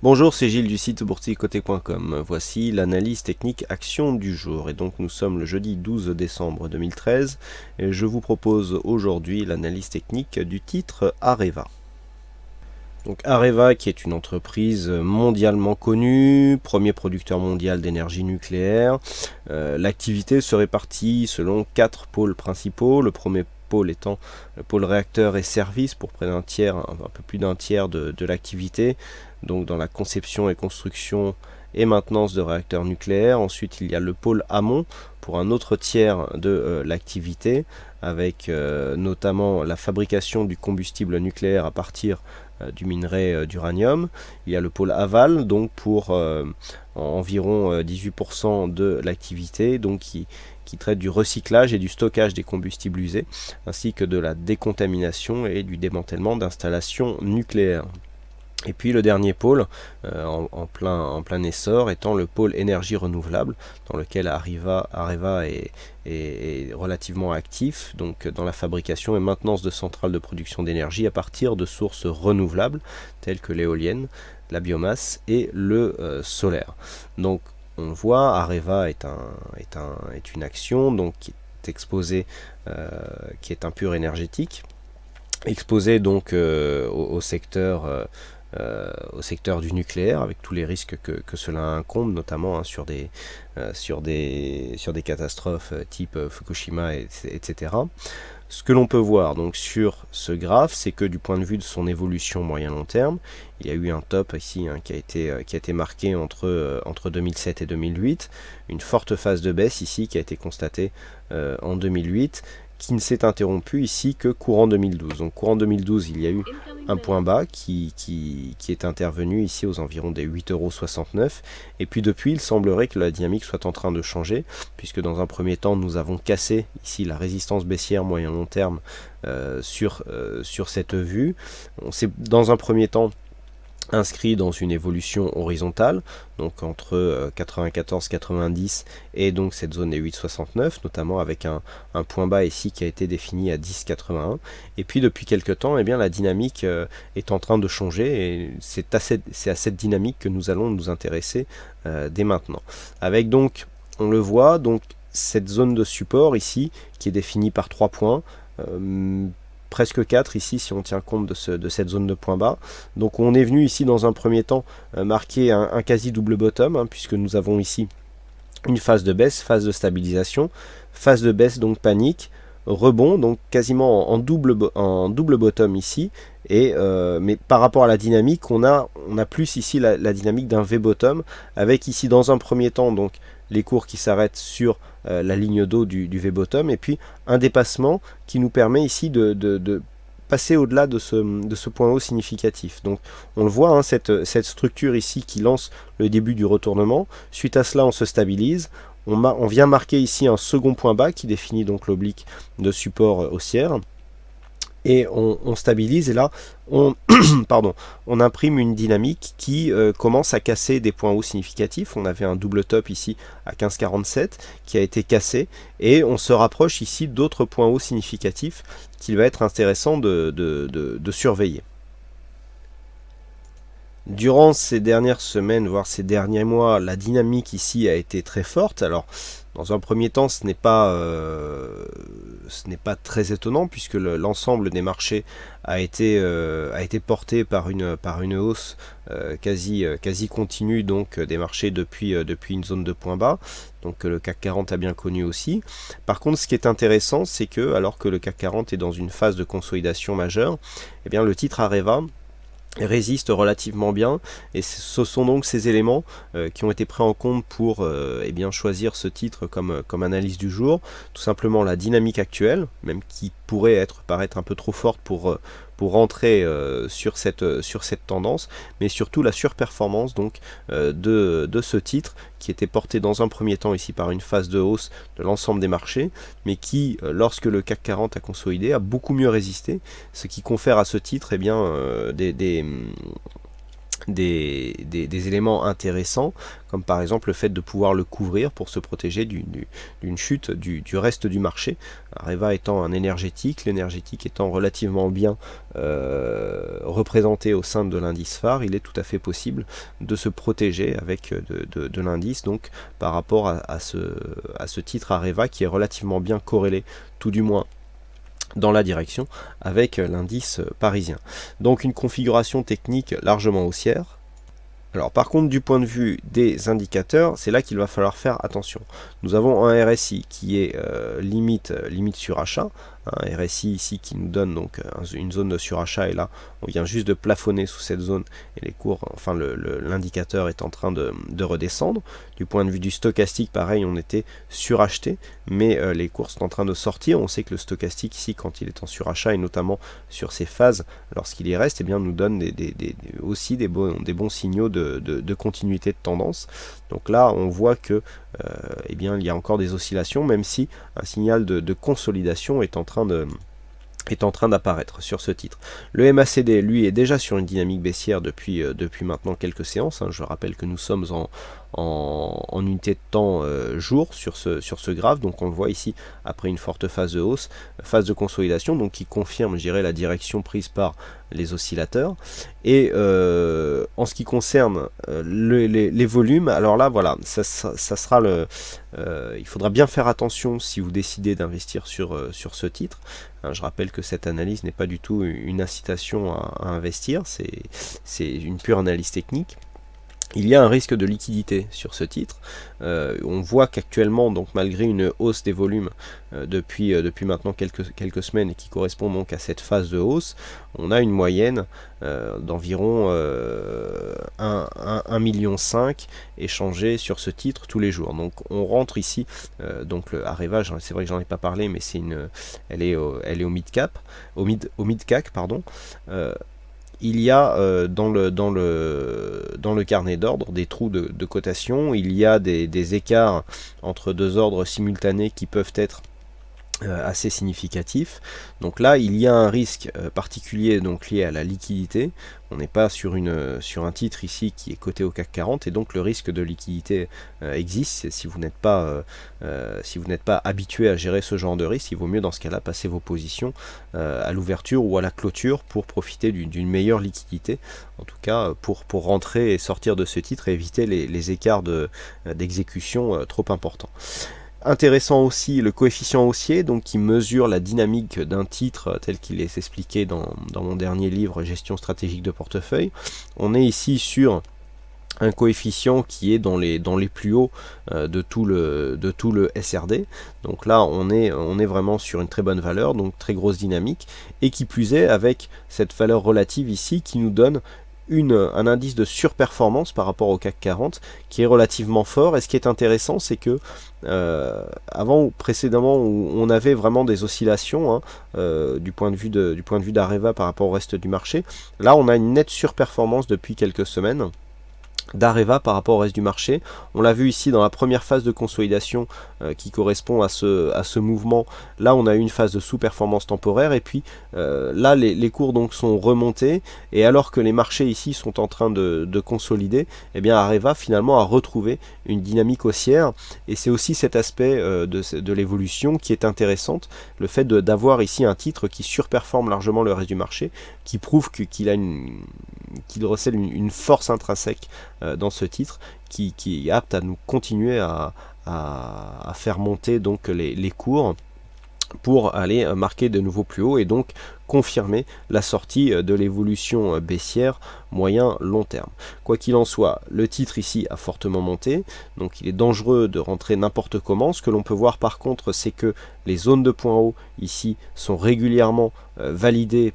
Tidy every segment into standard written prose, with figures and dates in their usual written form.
Bonjour, c'est Gilles du site boursicoté.com. Voici l'analyse technique action du jour. Et donc nous sommes le jeudi 12 décembre 2013 et je vous propose aujourd'hui l'analyse technique du titre Areva. Donc Areva, qui est une entreprise mondialement connue, premier producteur mondial d'énergie nucléaire. L'activité se répartit selon 4 pôles principaux. Le premier pôle étant le pôle réacteur et services pour près d'un tiers, un peu plus d'un tiers de l'activité, donc dans la conception et construction et maintenance de réacteurs nucléaires. Ensuite, il y a le pôle amont pour un autre tiers de l'activité, avec notamment la fabrication du combustible nucléaire à partir du minerai d'uranium. Il y a le pôle aval, donc pour environ 18% de l'activité, donc qui traite du recyclage et du stockage des combustibles usés, ainsi que de la décontamination et du démantèlement d'installations nucléaires. Et puis le dernier pôle, en plein essor, étant le pôle énergie renouvelable, dans lequel Areva est relativement actif, donc dans la fabrication et maintenance de centrales de production d'énergie à partir de sources renouvelables, telles que l'éolienne, la biomasse et le solaire. Donc on voit, Areva est une action donc, qui est exposée, qui est un pur énergétique, exposée donc au secteur du nucléaire, avec tous les risques que cela incombe, notamment sur des catastrophes type Fukushima, etc. Ce que l'on peut voir donc sur ce graphe, c'est que du point de vue de son évolution moyen-long terme, il y a eu un top ici qui a été marqué entre 2007 et 2008, une forte phase de baisse ici qui a été constatée en 2008, qui ne s'est interrompu ici que courant 2012. Donc courant 2012, il y a eu un point bas qui est intervenu ici aux environs des 8,69 €. Et puis depuis, il semblerait que la dynamique soit en train de changer, puisque dans un premier temps, nous avons cassé ici la résistance baissière moyen-long terme sur cette vue. On s'est dans un premier temps inscrit dans une évolution horizontale, donc entre 94-90 et donc cette zone des 8,69, notamment avec un point bas ici qui a été défini à 10,81. Et puis depuis quelques temps, eh bien, la dynamique est en train de changer et c'est à cette dynamique que nous allons nous intéresser dès maintenant. Avec donc, on le voit, donc cette zone de support ici qui est définie par 3 points, presque 4 ici si on tient compte de cette zone de point bas. Donc on est venu ici dans un premier temps marquer un quasi double bottom, puisque nous avons ici une phase de baisse, phase de stabilisation, phase de baisse donc panique, rebond donc quasiment en double bottom ici, et mais par rapport à la dynamique on a plus ici la dynamique d'un V-bottom, avec ici dans un premier temps donc les cours qui s'arrêtent sur la ligne d'eau du V-bottom, et puis un dépassement qui nous permet ici de passer au-delà de ce point haut significatif. Donc on le voit, cette structure ici qui lance le début du retournement. Suite à cela, on se stabilise. On vient marquer ici un second point bas qui définit donc l'oblique de support haussière. Et on stabilise, et là on imprime une dynamique qui commence à casser des points hauts significatifs. On avait un double top ici à 15,47 qui a été cassé, et on se rapproche ici d'autres points hauts significatifs qu'il va être intéressant de surveiller. Durant ces dernières semaines, voire ces derniers mois, la dynamique ici a été très forte. Alors, dans un premier temps, ce n'est pas très étonnant, puisque l'ensemble des marchés a été porté par une hausse quasi continue donc des marchés depuis une zone de point bas. Donc le CAC 40 a bien connu aussi. Par contre, ce qui est intéressant, c'est que alors que le CAC 40 est dans une phase de consolidation majeure, eh bien le titre Areva résiste relativement bien, et ce sont donc ces éléments qui ont été pris en compte pour choisir ce titre comme analyse du jour. Tout simplement la dynamique actuelle, même qui pourrait paraître un peu trop forte pour rentrer sur cette tendance, mais surtout la surperformance donc de ce titre, qui était porté dans un premier temps ici par une phase de hausse de l'ensemble des marchés, mais qui, lorsque le CAC 40 a consolidé, a beaucoup mieux résisté, ce qui confère à ce titre des éléments intéressants, comme par exemple le fait de pouvoir le couvrir pour se protéger d'une chute du reste du marché. Areva étant un énergétique, l'énergétique étant relativement bien représenté au sein de l'indice phare, il est tout à fait possible de se protéger avec de l'indice, donc par rapport à ce titre Areva qui est relativement bien corrélé, tout du moins dans la direction, avec l'indice parisien. Donc une configuration technique largement haussière. Alors par contre, du point de vue des indicateurs, c'est là qu'il va falloir faire attention. Nous avons un RSI qui est limite surachat, un RSI ici qui nous donne donc une zone de surachat, et là on vient juste de plafonner sous cette zone et les cours, enfin l'indicateur est en train de redescendre. Du point de vue du stochastique, pareil, on était suracheté, mais les cours sont en train de sortir. On sait que le stochastique ici, quand il est en surachat, et notamment sur ces phases, lorsqu'il y reste, eh bien, nous donne aussi des bons signaux de continuité de tendance. Donc là, on voit que eh bien, il y a encore des oscillations, même si un signal de consolidation est en train d'apparaître sur ce titre. Le MACD, lui, est déjà sur une dynamique baissière depuis maintenant quelques séances. Je rappelle que nous sommes en unité de temps jour sur ce graphe, donc on le voit ici après une forte phase de hausse, phase de consolidation, donc qui confirme, je dirais, la direction prise par les oscillateurs. Et en ce qui concerne les volumes, alors là voilà, ça sera il faudra bien faire attention si vous décidez d'investir sur ce titre. Je rappelle que cette analyse n'est pas du tout une incitation à investir, c'est une pure analyse technique. Il y a un risque de liquidité sur ce titre. On voit qu'actuellement, donc malgré une hausse des volumes depuis maintenant quelques semaines, et qui correspond donc à cette phase de hausse, on a une moyenne d'environ 1,5 million échangés sur ce titre tous les jours. Donc on rentre ici, donc le Areva, c'est vrai que j'en ai pas parlé, mais elle est au mid cap, au mid CAC, pardon. Il y a dans le carnet d'ordre des trous de cotation, il y a des écarts entre deux ordres simultanés qui peuvent être assez significatif. Donc là, il y a un risque particulier donc lié à la liquidité. On n'est pas sur un titre ici qui est coté au CAC 40, et donc le risque de liquidité existe. Si vous n'êtes pas habitué à gérer ce genre de risque, il vaut mieux dans ce cas-là passer vos positions à l'ouverture ou à la clôture pour profiter d'une meilleure liquidité. En tout cas, pour rentrer et sortir de ce titre et éviter les écarts d'exécution trop importants. Intéressant aussi le coefficient haussier, donc qui mesure la dynamique d'un titre tel qu'il est expliqué dans mon dernier livre Gestion stratégique de portefeuille. On est ici sur un coefficient qui est dans les plus hauts de tout le SRD. Donc là on est vraiment sur une très bonne valeur, donc très grosse dynamique, et qui plus est avec cette valeur relative ici qui nous donne un indice de surperformance par rapport au CAC 40 qui est relativement fort. Et ce qui est intéressant, c'est que précédemment où on avait vraiment des oscillations du point de vue d'Areva par rapport au reste du marché, là on a une nette surperformance depuis quelques semaines d'Areva par rapport au reste du marché. On l'a vu ici dans la première phase de consolidation qui correspond à ce mouvement. Là on a eu une phase de sous-performance temporaire, et puis là les cours donc sont remontés, et alors que les marchés ici sont en train de consolider, eh bien Areva finalement a retrouvé une dynamique haussière. Et c'est aussi cet aspect de l'évolution qui est intéressante, le fait d'avoir ici un titre qui surperforme largement le reste du marché, qui prouve qu'il recèle une force intrinsèque dans ce titre qui est apte à nous continuer à faire monter donc les cours pour aller marquer de nouveaux plus hauts, et donc confirmer la sortie de l'évolution baissière moyen-long terme. Quoi qu'il en soit, le titre ici a fortement monté, donc il est dangereux de rentrer n'importe comment. Ce que l'on peut voir par contre, c'est que les zones de points hauts ici sont régulièrement validées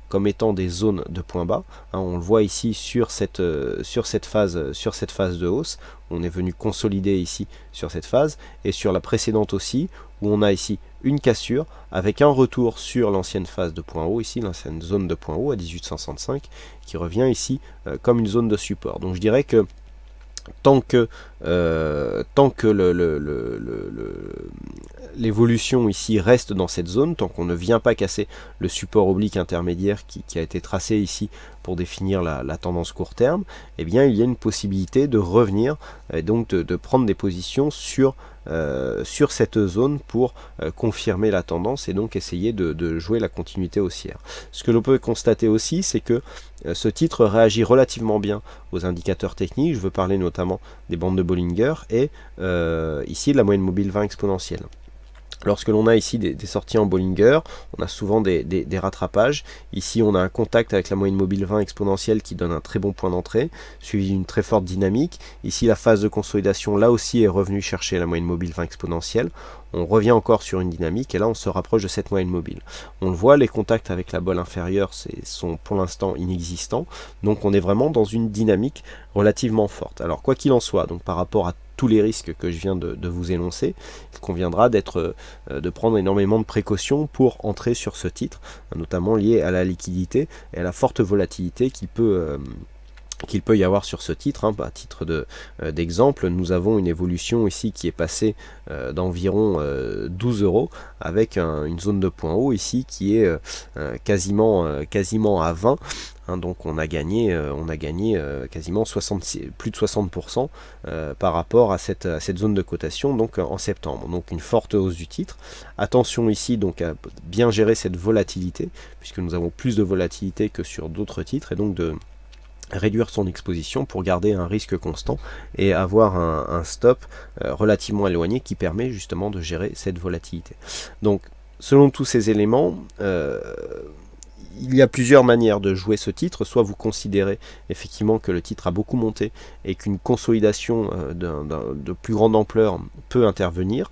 comme étant des zones de points bas. On le voit ici sur cette phase de hausse. On est venu consolider ici sur cette phase, et sur la précédente aussi, où on a ici une cassure avec un retour sur l'ancienne phase de point haut, ici l'ancienne zone de point haut à 1865, qui revient ici comme une zone de support. Donc je dirais que tant que l'évolution ici reste dans cette zone, tant qu'on ne vient pas casser le support oblique intermédiaire qui a été tracé ici pour définir la tendance court terme, eh bien il y a une possibilité de revenir, et donc de prendre des positions sur cette zone pour confirmer la tendance et donc essayer de jouer la continuité haussière. Ce que l'on peut constater aussi, c'est que ce titre réagit relativement bien aux indicateurs techniques. Je veux parler notamment des bandes de Bollinger et ici de la moyenne mobile 20 exponentielle. Lorsque l'on a ici des sorties en Bollinger, on a souvent des rattrapages. Ici, on a un contact avec la moyenne mobile 20 exponentielle qui donne un très bon point d'entrée, suivi d'une très forte dynamique. Ici, la phase de consolidation, là aussi, est revenue chercher la moyenne mobile 20 exponentielle. On revient encore sur une dynamique et là, on se rapproche de cette moyenne mobile. On le voit, les contacts avec la bolle inférieure sont pour l'instant inexistants. Donc, on est vraiment dans une dynamique relativement forte. Alors, quoi qu'il en soit, donc par rapport à tous les risques que je viens de vous énoncer, il conviendra de prendre énormément de précautions pour entrer sur ce titre, notamment lié à la liquidité et à la forte volatilité qu'il peut y avoir sur ce titre. À titre d'exemple, nous avons une évolution ici qui est passée d'environ 12 € avec une zone de point haut ici qui est quasiment à 20. Donc on a gagné quasiment plus de 60% par rapport à cette zone de cotation donc en septembre. Donc une forte hausse du titre. Attention ici donc à bien gérer cette volatilité, puisque nous avons plus de volatilité que sur d'autres titres, et donc de réduire son exposition pour garder un risque constant et avoir un stop relativement éloigné qui permet justement de gérer cette volatilité. Donc selon tous ces éléments, il y a plusieurs manières de jouer ce titre. Soit vous considérez effectivement que le titre a beaucoup monté et qu'une consolidation de plus grande ampleur peut intervenir.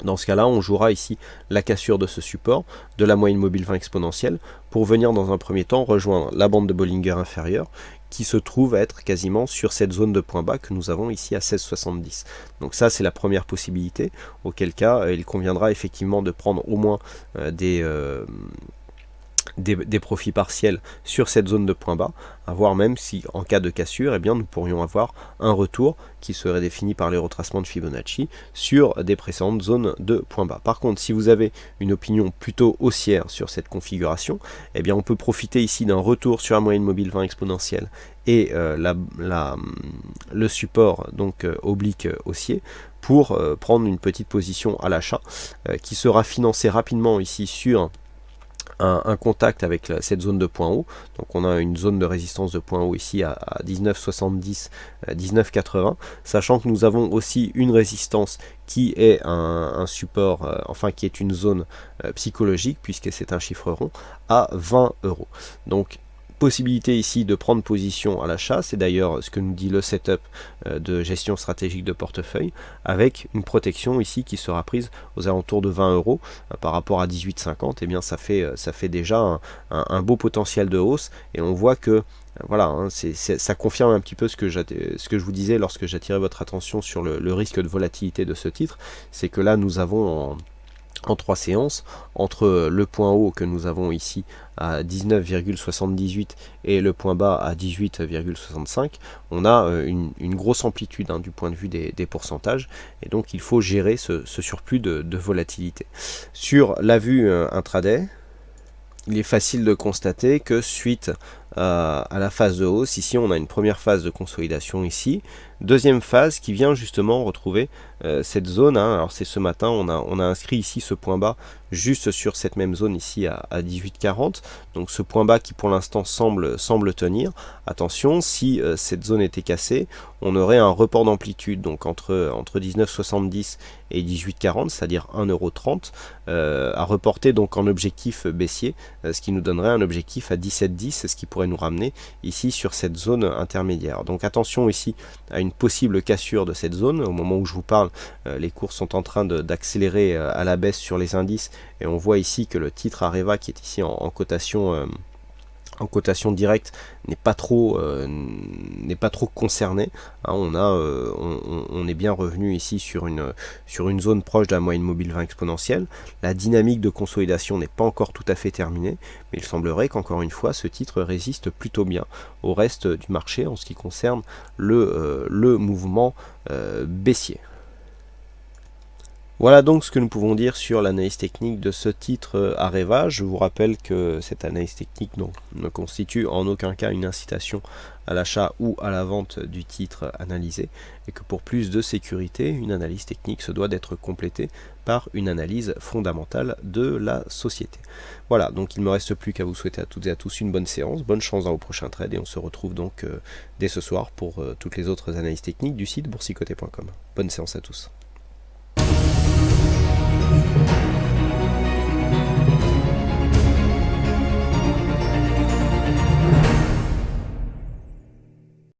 Dans ce cas-là, on jouera ici la cassure de ce support, de la moyenne mobile 20 exponentielle, pour venir dans un premier temps rejoindre la bande de Bollinger inférieure, qui se trouve être quasiment sur cette zone de point bas que nous avons ici à 16,70. Donc ça, c'est la première possibilité, auquel cas il conviendra effectivement de prendre au moins des profits partiels sur cette zone de point bas, à voir même si en cas de cassure, eh bien, nous pourrions avoir un retour qui serait défini par les retracements de Fibonacci sur des précédentes zones de point bas. Par contre, si vous avez une opinion plutôt haussière sur cette configuration, eh bien, on peut profiter ici d'un retour sur la moyenne mobile 20 exponentielle et le support donc oblique haussier pour prendre une petite position à l'achat qui sera financée rapidement ici sur un contact avec cette zone de point haut. Donc on a une zone de résistance de point haut ici à 19,70, 19,80, sachant que nous avons aussi une résistance qui est un support, enfin qui est une zone psychologique, puisque c'est un chiffre rond, à 20 €. Donc possibilité ici de prendre position à l'achat, c'est d'ailleurs ce que nous dit le setup de gestion stratégique de portefeuille, avec une protection ici qui sera prise aux alentours de 20 € par rapport à 18,50. Et bien ça fait déjà un beau potentiel de hausse, et on voit que voilà, ça confirme un petit peu ce que je vous disais lorsque j'attirais votre attention sur le risque de volatilité de ce titre. C'est que là nous avons en 3 séances, entre le point haut que nous avons ici à 19,78 et le point bas à 18,65, on a une grosse amplitude du point de vue des pourcentages, et donc il faut gérer ce surplus de volatilité. Sur la vue intraday, il est facile de constater que suite à la phase de hausse, ici on a une première phase de consolidation ici, deuxième phase qui vient justement retrouver cette zone. Alors c'est ce matin, on a inscrit ici ce point bas juste sur cette même zone ici à 18,40, donc ce point bas qui pour l'instant semble tenir. Attention, si cette zone était cassée, on aurait un report d'amplitude donc entre 19,70 et 18,40, c'est-à-dire 1,30 € à reporter donc en objectif baissier, ce qui nous donnerait un objectif à 17,10, ce qui pourrait nous ramener ici sur cette zone intermédiaire. Donc attention ici à une possible cassure de cette zone. Au moment où je vous parle, les cours sont en train d'accélérer à la baisse sur les indices, et on voit ici que le titre Areva, qui est ici en cotation directe, n'est pas trop concerné. On est bien revenu ici sur une zone proche de la moyenne mobile 20 exponentielle. La dynamique de consolidation n'est pas encore tout à fait terminée, mais il semblerait qu'encore une fois ce titre résiste plutôt bien au reste du marché en ce qui concerne le mouvement baissier. Voilà donc ce que nous pouvons dire sur l'analyse technique de ce titre Areva. Je vous rappelle que cette analyse technique donc, ne constitue en aucun cas une incitation à l'achat ou à la vente du titre analysé, et que pour plus de sécurité, une analyse technique se doit d'être complétée par une analyse fondamentale de la société. Voilà, donc il ne me reste plus qu'à vous souhaiter à toutes et à tous une bonne séance, bonne chance dans vos prochains trades, et on se retrouve donc dès ce soir pour toutes les autres analyses techniques du site boursicoté.com. Bonne séance à tous.